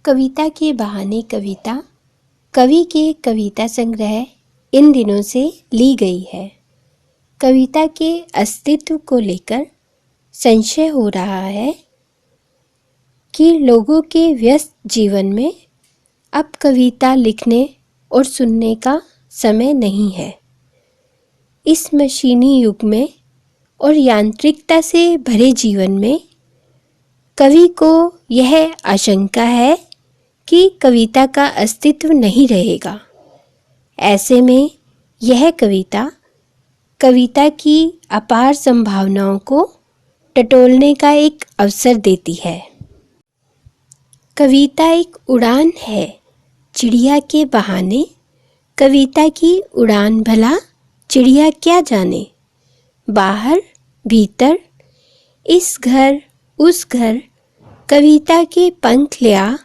कविता के बहाने कविता कवि के कविता संग्रह इन दिनों से ली गई है। कविता के अस्तित्व को लेकर संशय हो रहा है कि लोगों के व्यस्त जीवन में अब कविता लिखने और सुनने का समय नहीं है। इस मशीनी युग में और यांत्रिकता से भरे जीवन में कवि को यह आशंका है कि कविता का अस्तित्व नहीं रहेगा। ऐसे में यह कविता की अपार संभावनाओं को टटोलने का एक अवसर देती है। कविता एक उड़ान है चिड़िया के बहाने, कविता की उड़ान भला चिड़िया क्या जाने। बाहर भीतर इस घर उस घर कविता के पंख लिया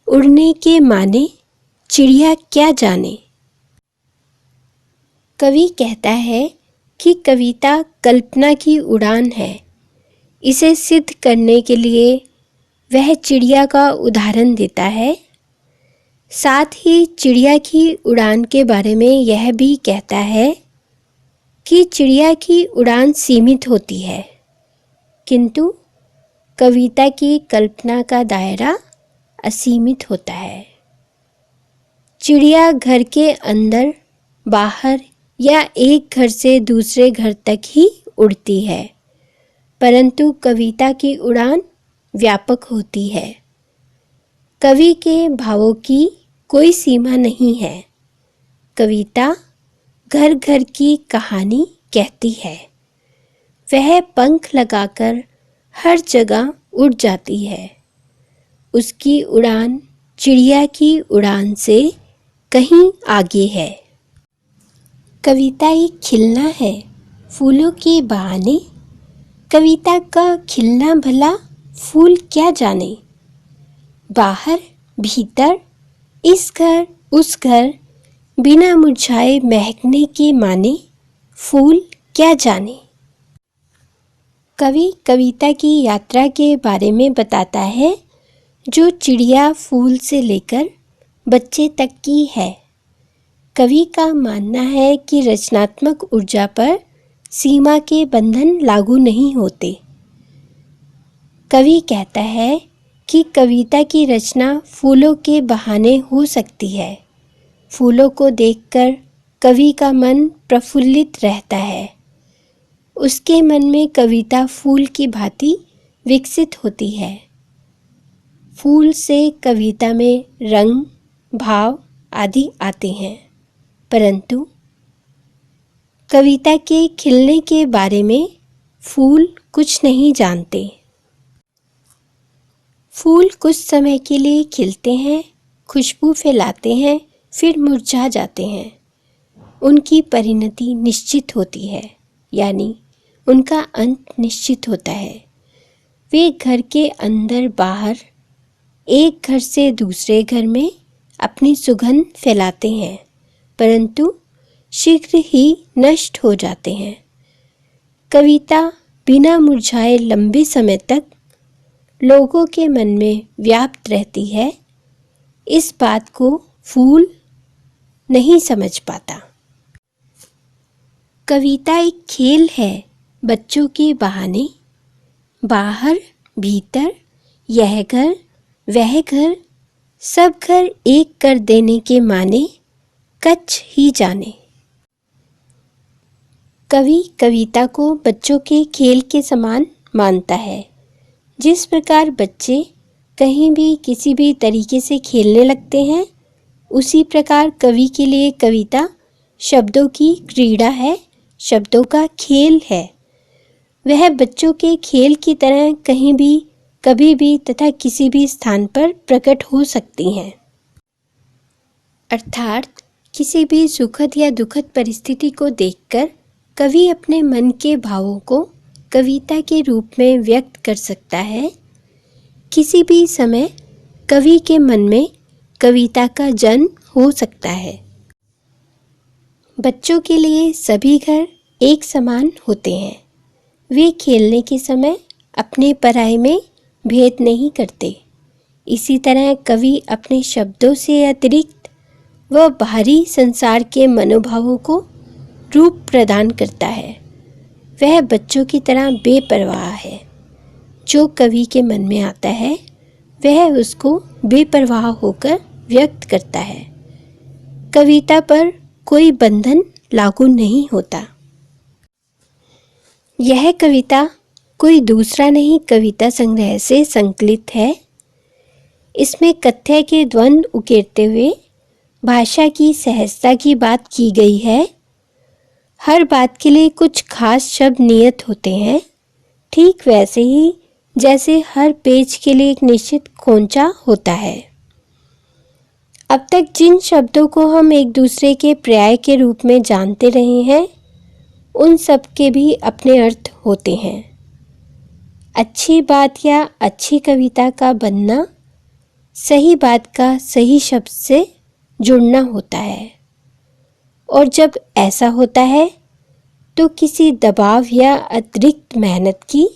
उड़ने के माने, चिड़िया क्या जाने। कवि कहता है कि कविता कल्पना की उड़ान है। इसे सिद्ध करने के लिए वह चिड़िया का उदाहरण देता है। साथ ही चिड़िया की उड़ान के बारे में यह भी कहता है कि चिड़िया की उड़ान सीमित होती है, किंतु कविता की कल्पना का दायरा असीमित होता है। चिड़िया घर के अंदर बाहर या एक घर से दूसरे घर तक ही उड़ती है, परंतु कविता की उड़ान व्यापक होती है। कवि के भावों की कोई सीमा नहीं है। कविता घर घर की कहानी कहती है। वह पंख लगाकर हर जगह उड़ जाती है। उसकी उड़ान चिड़िया की उड़ान से कहीं आगे है। कविता एक खिलना है फूलों के बहाने, कविता का खिलना भला फूल क्या जाने। बाहर भीतर इस घर उस घर बिना मुरझाए महकने के माने, फूल क्या जाने। कवि कविता की यात्रा के बारे में बताता है जो चिड़िया फूल से लेकर बच्चे तक की है। कवि का मानना है कि रचनात्मक ऊर्जा पर सीमा के बंधन लागू नहीं होते। कवि कहता है कि कविता की रचना फूलों के बहाने हो सकती है। फूलों को देखकर कवि का मन प्रफुल्लित रहता है। उसके मन में कविता फूल की भांति विकसित होती है। फूल से कविता में रंग, भाव आदि आते हैं, परंतु कविता के खिलने के बारे में फूल कुछ नहीं जानते। फूल कुछ समय के लिए खिलते हैं, खुशबू फैलाते हैं, फिर मुरझा जाते हैं। उनकी परिणति निश्चित होती है, यानी उनका अंत निश्चित होता है। वे घर के अंदर बाहर एक घर से दूसरे घर में अपनी सुगंध फैलाते हैं, परंतु शीघ्र ही नष्ट हो जाते हैं। कविता बिना मुरझाए लंबे समय तक लोगों के मन में व्याप्त रहती है। इस बात को फूल नहीं समझ पाता। कविता एक खेल है बच्चों के बहाने। बाहर भीतर यह घर वह घर सब घर एक कर देने के माने, कच्छ ही जाने। कवि कविता को बच्चों के खेल के समान मानता है। जिस प्रकार बच्चे कहीं भी किसी भी तरीके से खेलने लगते हैं, उसी प्रकार कवि के लिए कविता शब्दों की क्रीड़ा है, शब्दों का खेल है। वह बच्चों के खेल की तरह कहीं भी कभी भी तथा किसी भी स्थान पर प्रकट हो सकती हैं। अर्थात किसी भी सुखद या दुखद परिस्थिति को देखकर कवि अपने मन के भावों को कविता के रूप में व्यक्त कर सकता है। किसी भी समय कवि के मन में कविता का जन्म हो सकता है। बच्चों के लिए सभी घर एक समान होते हैं। वे खेलने के समय अपने पराये में भेद नहीं करते। इसी तरह कवि अपने शब्दों से अतिरिक्त वह बाहरी संसार के मनोभावों को रूप प्रदान करता है। वह बच्चों की तरह बेपरवाह है। जो कवि के मन में आता है वह उसको बेपरवाह होकर व्यक्त करता है। कविता पर कोई बंधन लागू नहीं होता। यह कविता कोई दूसरा नहीं कविता संग्रह से संकलित है। इसमें कथ्य के द्वंद्व उकेरते हुए भाषा की सहजता की बात की गई है। हर बात के लिए कुछ खास शब्द नियत होते हैं, ठीक वैसे ही जैसे हर पेज के लिए एक निश्चित खोंचा होता है। अब तक जिन शब्दों को हम एक दूसरे के पर्याय के रूप में जानते रहे हैं, उन सब के भी अपने अर्थ होते हैं। अच्छी बात या अच्छी कविता का बनना सही बात का सही शब्द से जुड़ना होता है, और जब ऐसा होता है तो किसी दबाव या अतिरिक्त मेहनत की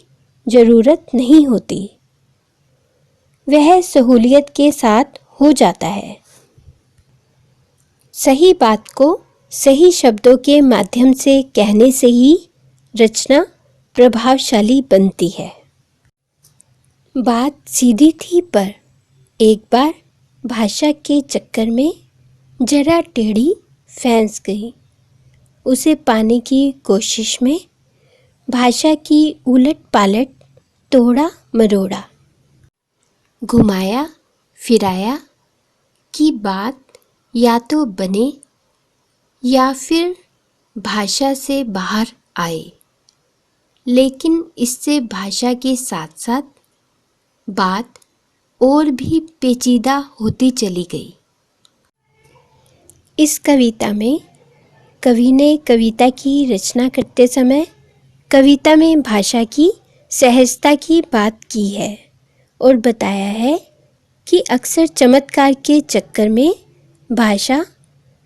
जरूरत नहीं होती। वह सहूलियत के साथ हो जाता है। सही बात को सही शब्दों के माध्यम से कहने से ही रचना प्रभावशाली बनती है। बात सीधी थी, पर एक बार भाषा के चक्कर में जरा टेढ़ी फंस गई। उसे पाने की कोशिश में भाषा की उलट पालट, तोड़ा मरोड़ा, घुमाया फिराया कि बात या तो बने या फिर भाषा से बाहर आए, लेकिन इससे भाषा के साथ साथ बात और भी पेचीदा होती चली गई। इस कविता में कवि ने कविता की रचना करते समय कविता में भाषा की सहजता की बात की है और बताया है कि अक्सर चमत्कार के चक्कर में भाषा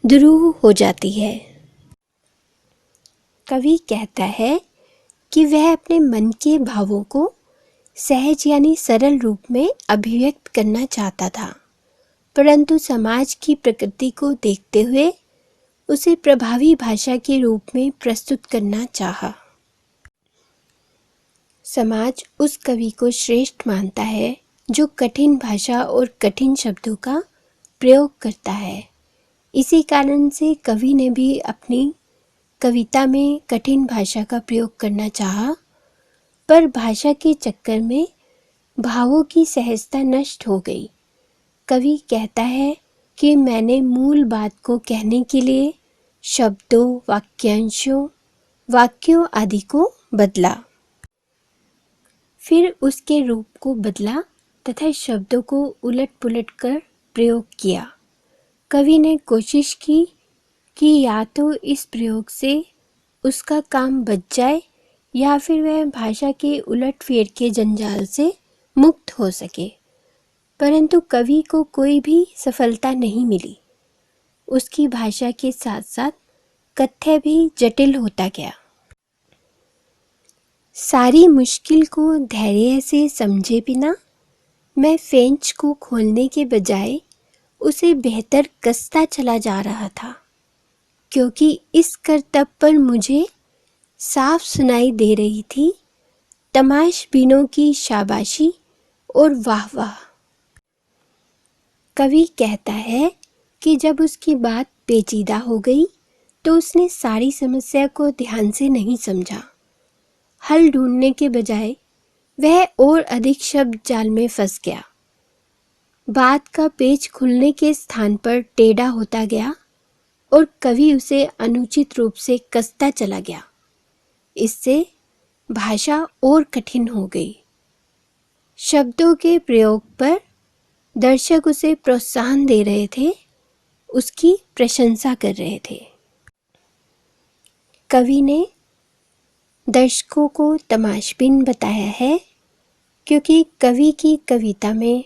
दुरूह हो जाती है। कवि कहता है कि वह अपने मन के भावों को सहज यानी सरल रूप में अभिव्यक्त करना चाहता था, परंतु समाज की प्रकृति को देखते हुए उसे प्रभावी भाषा के रूप में प्रस्तुत करना चाहा। समाज उस कवि को श्रेष्ठ मानता है जो कठिन भाषा और कठिन शब्दों का प्रयोग करता है। इसी कारण से कवि ने भी अपनी कविता में कठिन भाषा का प्रयोग करना चाहा, पर भाषा के चक्कर में भावों की सहजता नष्ट हो गई। कवि कहता है कि मैंने मूल बात को कहने के लिए शब्दों, वाक्यांशों, वाक्यों आदि को बदला, फिर उसके रूप को बदला तथा शब्दों को उलट पुलट कर प्रयोग किया। कवि ने कोशिश की कि या तो इस प्रयोग से उसका काम बच जाए या फिर वह भाषा के उलट फेर के जंजाल से मुक्त हो सके, परंतु कवि को कोई भी सफलता नहीं मिली। उसकी भाषा के साथ साथ कथ्य भी जटिल होता गया। सारी मुश्किल को धैर्य से समझे बिना मैं पेंच को खोलने के बजाय उसे बेहतर कसता चला जा रहा था, क्योंकि इस करतब पर मुझे साफ सुनाई दे रही थी तमाशबीनों की शाबाशी और वाह वाह। कवि कहता है कि जब उसकी बात पेचीदा हो गई तो उसने सारी समस्या को ध्यान से नहीं समझा। हल ढूंढने के बजाय वह और अधिक शब्द जाल में फंस गया। बात का पेच खुलने के स्थान पर टेढ़ा होता गया और कवि उसे अनुचित रूप से कसता चला गया। इससे भाषा और कठिन हो गई। शब्दों के प्रयोग पर दर्शक उसे प्रोत्साहन दे रहे थे, उसकी प्रशंसा कर रहे थे। कवि ने दर्शकों को तमाशबीन बताया है, क्योंकि कवि की कविता में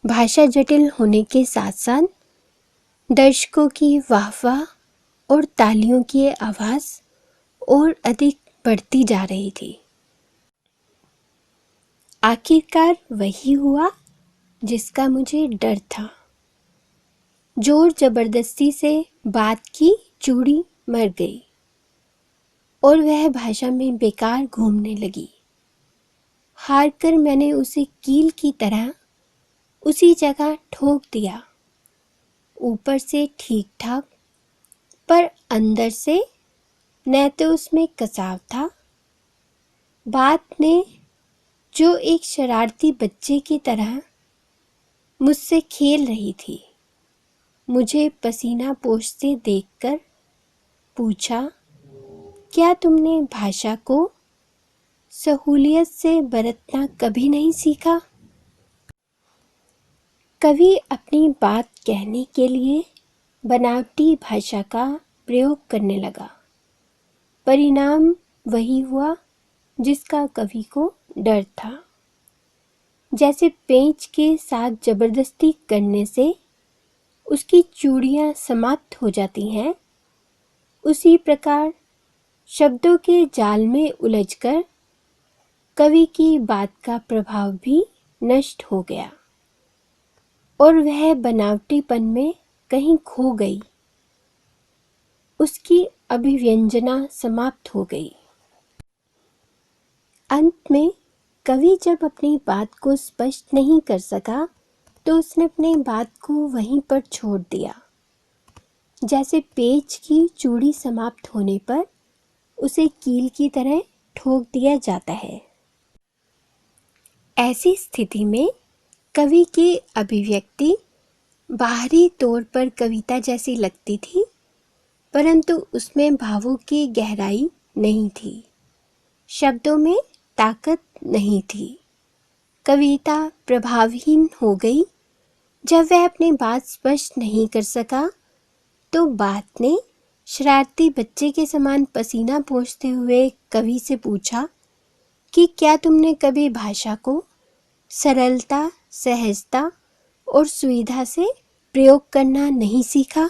भाषा जटिल होने के साथ साथ दर्शकों की वाहवाह और तालियों की आवाज़ और अधिक बढ़ती जा रही थी। आखिरकार वही हुआ जिसका मुझे डर था। जोर जबरदस्ती से बात की चूड़ी मर गई और वह भाषा में बेकार घूमने लगी। हार कर मैंने उसे कील की तरह उसी जगह ठोक दिया। ऊपर से ठीक ठाक, पर अंदर से न तो उसमें कसाव था। बात ने जो एक शरारती बच्चे की तरह मुझसे खेल रही थी, मुझे पसीना पोंछते देखकर पूछा, क्या तुमने भाषा को सहूलियत से बरतना कभी नहीं सीखा? कवि अपनी बात कहने के लिए बनावटी भाषा का प्रयोग करने लगा। परिणाम वही हुआ जिसका कवि को डर था। जैसे पेंच के साथ जबरदस्ती करने से उसकी चूड़ियां समाप्त हो जाती हैं, उसी प्रकार शब्दों के जाल में उलझकर कवि की बात का प्रभाव भी नष्ट हो गया और वह बनावटीपन में कहीं खो गई। उसकी अभिव्यंजना समाप्त हो गई। अंत में कवि जब अपनी बात को स्पष्ट नहीं कर सका तो उसने अपनी बात को वहीं पर छोड़ दिया। जैसे पेच की चूड़ी समाप्त होने पर उसे कील की तरह ठोक दिया जाता है। ऐसी स्थिति में कवि की अभिव्यक्ति बाहरी तौर पर कविता जैसी लगती थी, परंतु उसमें भावों की गहराई नहीं थी, शब्दों में ताकत नहीं थी। कविता प्रभावहीन हो गई। जब वह अपनी बात स्पष्ट नहीं कर सका तो बात ने शरारती बच्चे के समान पसीना पोंछते हुए कवि से पूछा कि क्या तुमने कभी भाषा को सरलता, सहजता और सुविधा से प्रयोग करना नहीं सीखा?